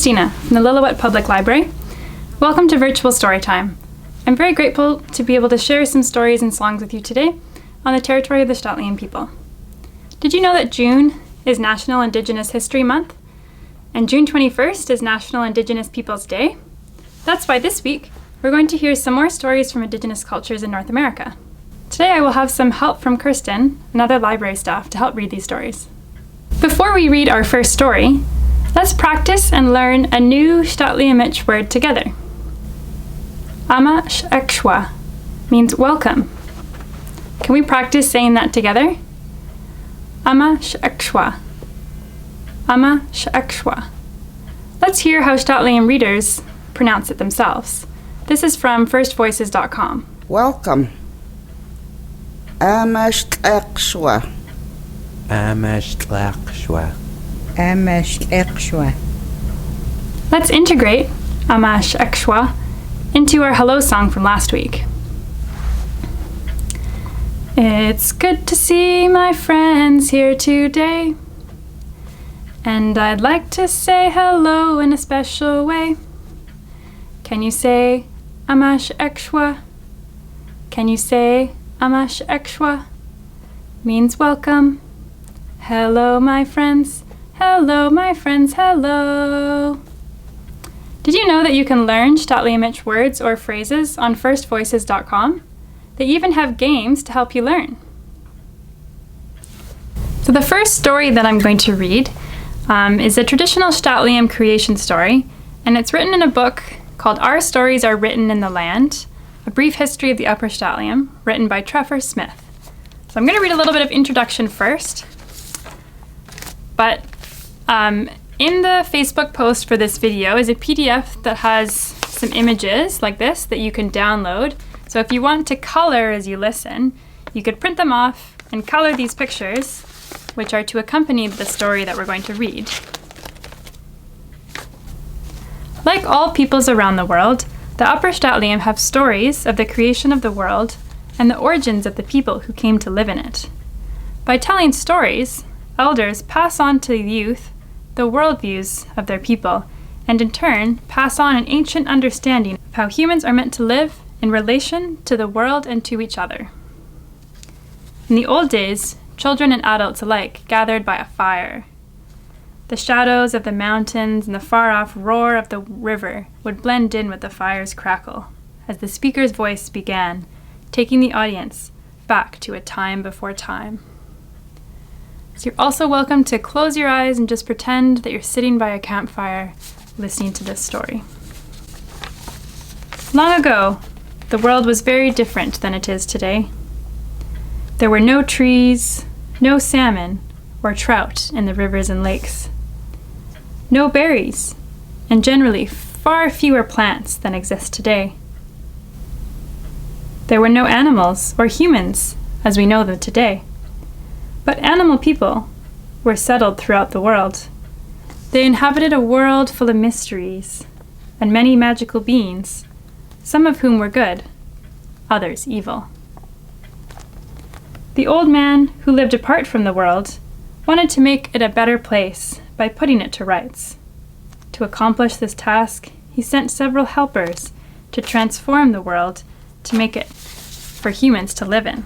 Christina from the Lillooet Public Library. Welcome to Virtual Storytime. I'm very grateful to be able to share some stories and songs with you today on the territory of the St'át'imc people. Did you know that June is National Indigenous History Month? And June 21st is National Indigenous Peoples Day? That's why this week we're going to hear some more stories from Indigenous cultures in North America. Today I will have some help from Kirstyn and other library staff to help read these stories. Before we read our first story, let's practice and learn a new St'át'imc word together. Ama sh'ekshwa means welcome. Can we practice saying that together? Ama sh'ekshwa. Ama sh'ekshwa. Let's hear how St'át'imc readers pronounce it themselves. This is from firstvoices.com. Welcome. Ama sh'ekshwa. Ama sh'ekshwa. Ama sh'ekshwa. Let's integrate Ama sh'ekshwa into our hello song from last week. It's good to see my friends here today, and I'd like to say hello in a special way. Can you say Ama sh'ekshwa? Can you say Ama sh'ekshwa? Means welcome. Hello, my friends. Hello, my friends. Hello. Did you know that you can learn St'át'imc words or phrases on firstvoices.com? They even have games to help you learn. So the first story that I'm going to read is a traditional St'át'imc creation story, and it's written in a book called Our Stories Are Written in the Land, A Brief History of the Upper St'át'imc, written by Trevor Smith. So I'm going to read a little bit of introduction first, but in the Facebook post for this video is a PDF that has some images like this that you can download. So if you want to color as you listen, you could print them off and color these pictures, which are to accompany the story that we're going to read. Like all peoples around the world, the Upper St'át'imc have stories of the creation of the world and the origins of the people who came to live in it. By telling stories, elders pass on to the youth the worldviews of their people, and in turn pass on an ancient understanding of how humans are meant to live in relation to the world and to each other. In the old days, children and adults alike gathered by a fire. The shadows of the mountains and the far-off roar of the river would blend in with the fire's crackle as the speaker's voice began, taking the audience back to a time before time. So you're also welcome to close your eyes and just pretend that you're sitting by a campfire listening to this story. Long ago, the world was very different than it is today. There were no trees, no salmon or trout in the rivers and lakes, no berries, and generally far fewer plants than exist today. There were no animals or humans as we know them today. But animal people were settled throughout the world. They inhabited a world full of mysteries and many magical beings, some of whom were good, others evil. The old man, who lived apart from the world, wanted to make it a better place by putting it to rights. To accomplish this task, he sent several helpers to transform the world to make it for humans to live in.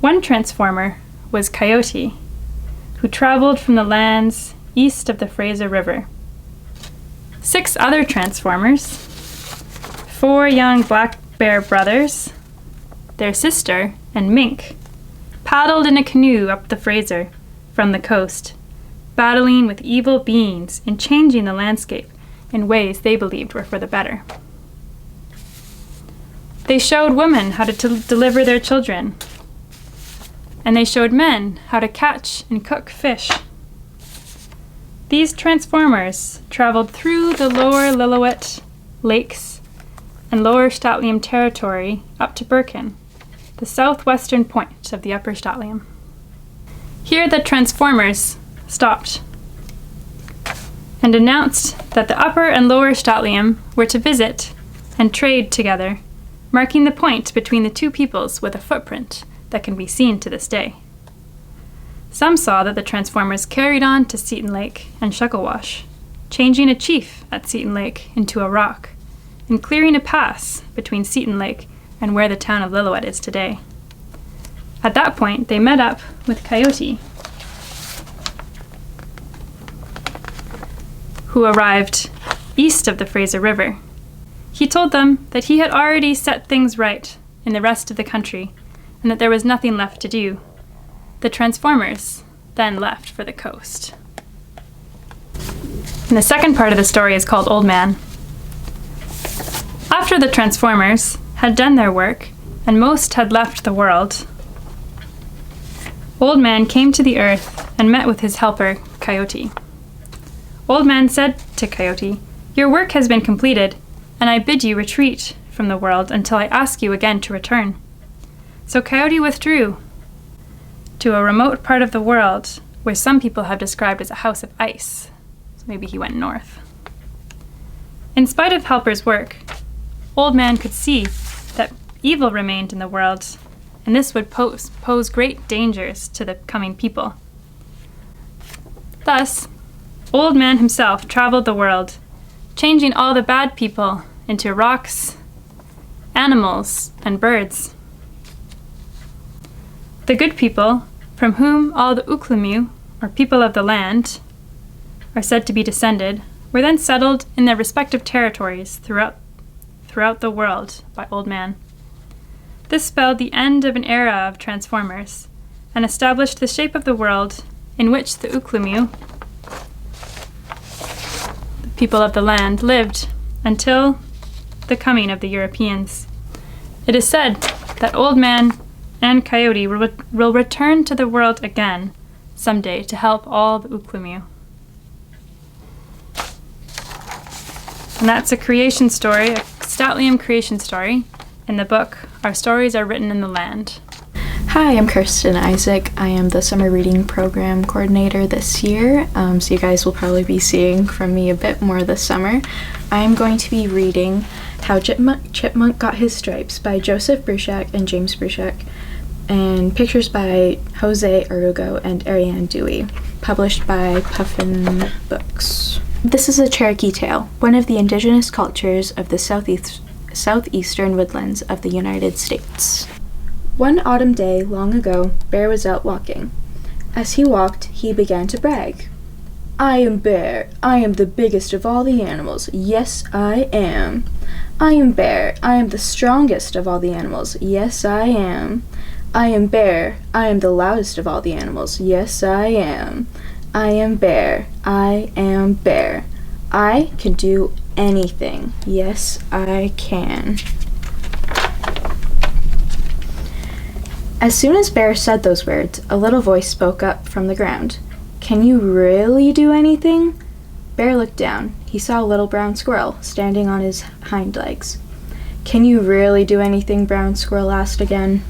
One transformer was Coyote, who traveled from the lands east of the Fraser River. 6 other transformers, 4 young black bear brothers, their sister, and Mink, paddled in a canoe up the Fraser from the coast, battling with evil beings and changing the landscape in ways they believed were for the better. They showed women how to deliver their children, and they showed men how to catch and cook fish. These transformers traveled through the lower Lillooet lakes and lower St'át'imc territory up to Birkin, the southwestern point of the Upper St'át'imc. Here the transformers stopped and announced that the Upper and Lower St'át'imc were to visit and trade together, marking the point between the two peoples with a footprint that can be seen to this day. Some saw that the Transformers carried on to Seton Lake and Shucklewash, changing a chief at Seton Lake into a rock, and clearing a pass between Seton Lake and where the town of Lillooet is today. At that point, they met up with Coyote, who arrived east of the Fraser River. He told them that he had already set things right in the rest of the country and that there was nothing left to do. The Transformers then left for the coast. And the second part of the story is called Old Man. After the Transformers had done their work and most had left the world, Old Man came to the earth and met with his helper, Coyote. Old Man said to Coyote, "Your work has been completed, and I bid you retreat from the world until I ask you again to return." So Coyote withdrew to a remote part of the world where some people have described as a house of ice. So maybe he went north. In spite of Helper's work, Old Man could see that evil remained in the world, and this would pose great dangers to the coming people. Thus, Old Man himself traveled the world, changing all the bad people into rocks, animals, and birds. The good people, from whom all the Uklumu, or people of the land, are said to be descended, were then settled in their respective territories throughout the world by Old Man. This spelled the end of an era of Transformers and established the shape of the world in which the Uklumu, the people of the land, lived until the coming of the Europeans. It is said that Old Man and Coyote will return to the world again someday to help all the Uklumu. And that's a creation story, a Statlium creation story. In the book, Our Stories Are Written in the Land. Hi, I'm Kirstyn Isaac. I am the summer reading program coordinator this year, so you guys will probably be seeing from me a bit more this summer. I'm going to be reading How Chipmunk Got His Stripes by Joseph Bruchac and James Bruchac, and pictures by Jose Arugo and Ariane Dewey, published by Puffin Books. This is a Cherokee tale, one of the indigenous cultures of the southeastern woodlands of the United States. One autumn day long ago, Bear was out walking. As he walked, he began to brag. "I am Bear. I am the biggest of all the animals. Yes, I am. I am Bear. I am the strongest of all the animals. Yes, I am. I am Bear. I am the loudest of all the animals. Yes, I am. I am Bear. I am Bear. I can do anything. Yes, I can." As soon as Bear said those words, a little voice spoke up from the ground. "Can you really do anything?" Bear looked down. He saw a little brown squirrel standing on his hind legs. "Can you really do anything?" Brown Squirrel asked again.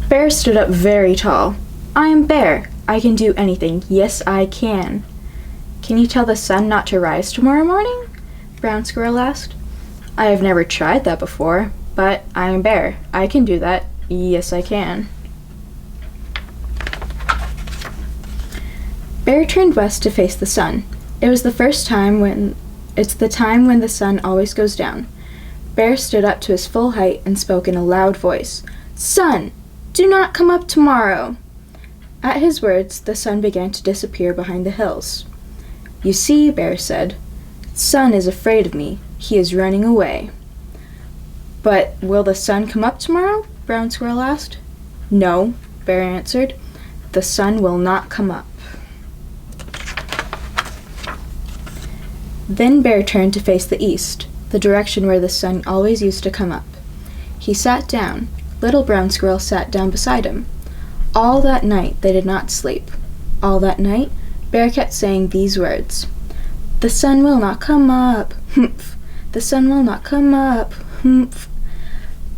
Bear stood up very tall. "I am Bear. I can do anything. Yes, I can." "Can you tell the sun not to rise tomorrow morning?" Brown Squirrel asked. "I have never tried that before, but I am Bear. I can do that. Yes, I can." Bear turned west to face the sun. It's the time when the sun always goes down. Bear stood up to his full height and spoke in a loud voice. "Sun, do not come up tomorrow." At his words, the sun began to disappear behind the hills. "You see," Bear said, "Sun is afraid of me. He is running away." "But will the sun come up tomorrow?" Brown Squirrel asked. "No," Bear answered. "The sun will not come up." Then Bear turned to face the east, the direction where the sun always used to come up. He sat down. Little Brown Squirrel sat down beside him. All that night they did not sleep. All that night, Bear kept saying these words. "The sun will not come up, humph. The sun will not come up, humph."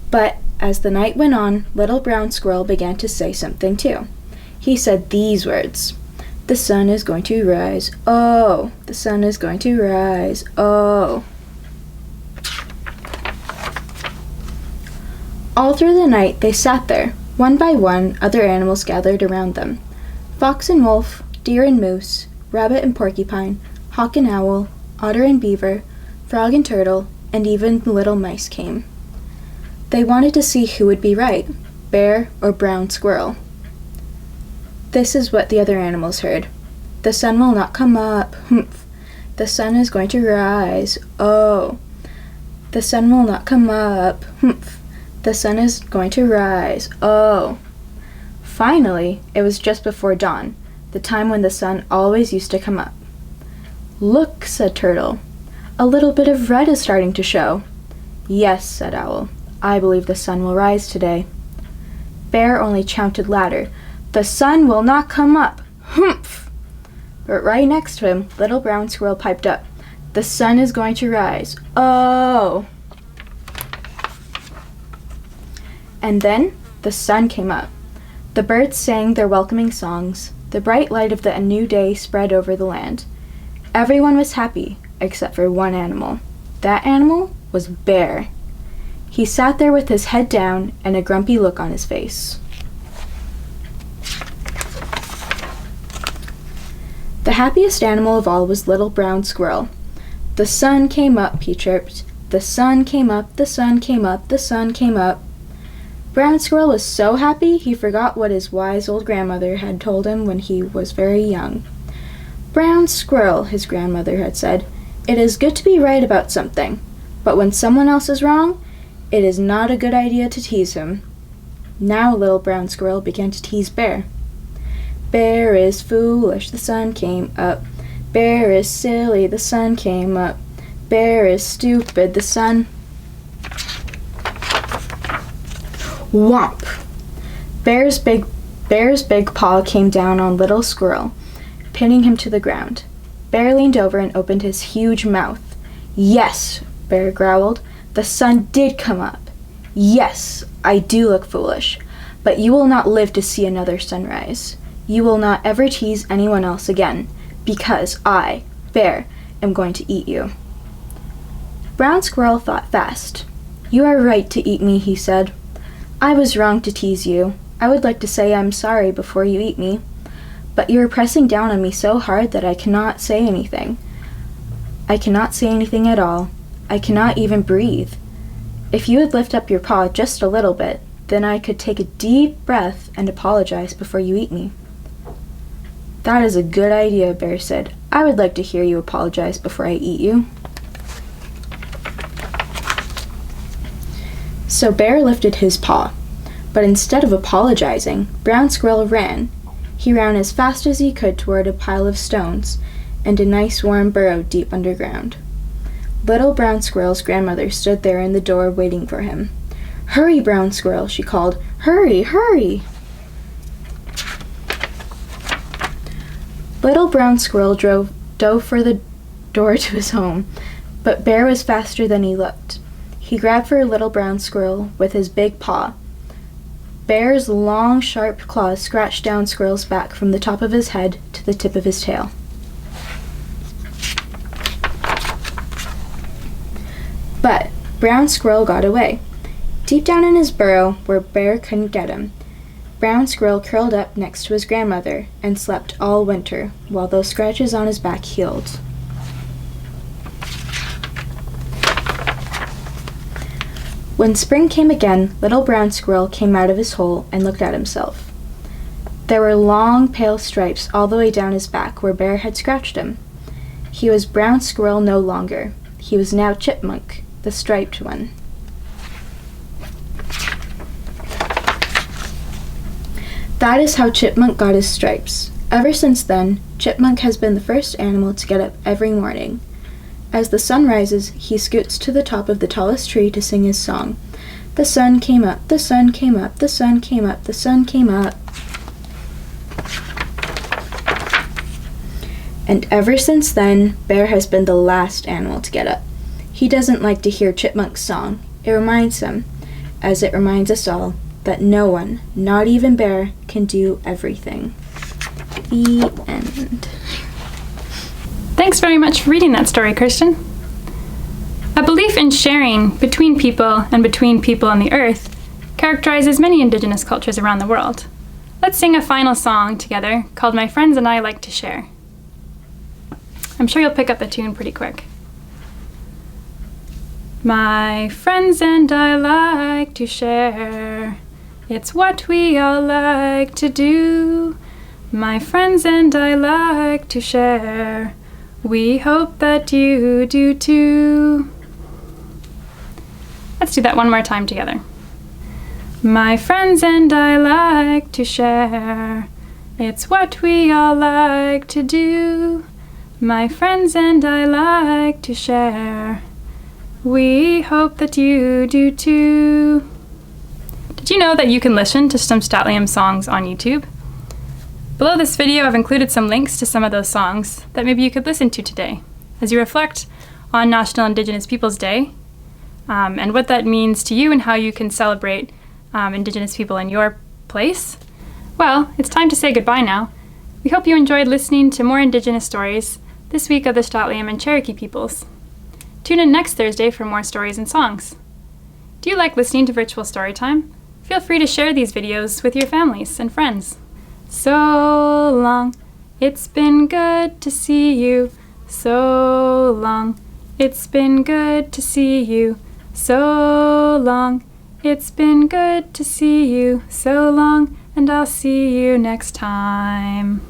But as the night went on, Little Brown Squirrel began to say something too. He said these words. "The sun is going to rise, oh. The sun is going to rise, oh." All through the night they sat there, One by one, other animals gathered around them. Fox and wolf, deer and moose, rabbit and porcupine, hawk and owl, otter and beaver, frog and turtle, and even little mice came. They wanted to see who would be right, bear or brown squirrel. This is what the other animals heard. The sun will not come up, humph. The sun is going to rise, oh. The sun will not come up, humph. The sun is going to rise, oh. Finally, it was just before dawn, the time when the sun always used to come up. Look, said Turtle. A little bit of red is starting to show. Yes, said Owl. I believe the sun will rise today. Bear only chanted louder. The sun will not come up, humph. But right next to him, Little Brown Squirrel piped up. The sun is going to rise, oh. And then the sun came up. The birds sang their welcoming songs. The bright light of the new day spread over the land. Everyone was happy, except for one animal. That animal was Bear. He sat there with his head down and a grumpy look on his face. The happiest animal of all was Little Brown Squirrel. The sun came up, he chirped. The sun came up, the sun came up, the sun came up. Brown Squirrel was so happy he forgot what his wise old grandmother had told him when he was very young. Brown Squirrel, his grandmother had said, it is good to be right about something, but when someone else is wrong, it is not a good idea to tease him. Now Little Brown Squirrel began to tease Bear. Bear is foolish, the sun came up. Bear is silly, the sun came up. Bear is stupid, the sun... Whomp! Bear's big paw came down on Little Squirrel, pinning him to the ground. Bear leaned over and opened his huge mouth. Yes, Bear growled, the sun did come up. Yes, I do look foolish, but you will not live to see another sunrise. You will not ever tease anyone else again, because I, Bear, am going to eat you. Brown Squirrel thought fast. You are right to eat me, he said. I was wrong to tease you. I would like to say I'm sorry before you eat me. But you are pressing down on me so hard that I cannot say anything. I cannot say anything at all. I cannot even breathe. If you would lift up your paw just a little bit, then I could take a deep breath and apologize before you eat me. That is a good idea, Bear said. I would like to hear you apologize before I eat you. So Bear lifted his paw, but instead of apologizing, Brown Squirrel ran. He ran as fast as he could toward a pile of stones and a nice warm burrow deep underground. Little Brown Squirrel's grandmother stood there in the door waiting for him. Hurry, Brown Squirrel, she called. Hurry, hurry! Little Brown Squirrel dove for the door to his home, but Bear was faster than he looked. He grabbed for Little Brown Squirrel with his big paw. Bear's long, sharp claws scratched down Squirrel's back from the top of his head to the tip of his tail. But Brown Squirrel got away. Deep down in his burrow, where Bear couldn't get him, Brown Squirrel curled up next to his grandmother and slept all winter, while those scratches on his back healed. When spring came again, Little Brown Squirrel came out of his hole and looked at himself. There were long, pale stripes all the way down his back where Bear had scratched him. He was Brown Squirrel no longer. He was now Chipmunk, the striped one. That is how Chipmunk got his stripes. Ever since then, Chipmunk has been the first animal to get up every morning. As the sun rises, he scoots to the top of the tallest tree to sing his song. The sun came up, the sun came up, the sun came up, the sun came up. And ever since then, Bear has been the last animal to get up. He doesn't like to hear Chipmunk's song. It reminds him, as it reminds us all, that no one, not even Bear, can do everything. The end. Thanks very much for reading that story, Kirstyn. A belief in sharing between people and between people on the earth characterizes many Indigenous cultures around the world. Let's sing a final song together called My Friends and I Like to Share. I'm sure you'll pick up the tune pretty quick. My friends and I like to share. It's what we all like to do. My friends and I like to share. We hope that you do too. Let's do that one more time together. My friends and I like to share. It's what we all like to do. My friends and I like to share. We hope that you do too. Did you know that you can listen to some Statliam songs on YouTube? Below this video, I've included some links to some of those songs that maybe you could listen to today as you reflect on National Indigenous Peoples Day and what that means to you and how you can celebrate Indigenous people in your place. Well, it's time to say goodbye now. We hope you enjoyed listening to more Indigenous stories this week of the Statliam and Cherokee peoples. Tune in next Thursday for more stories and songs. Do you like listening to Virtual Storytime? Feel free to share these videos with your families and friends. So long, it's been good to see you. So long, it's been good to see you. So long, it's been good to see you. So long, and I'll see you next time.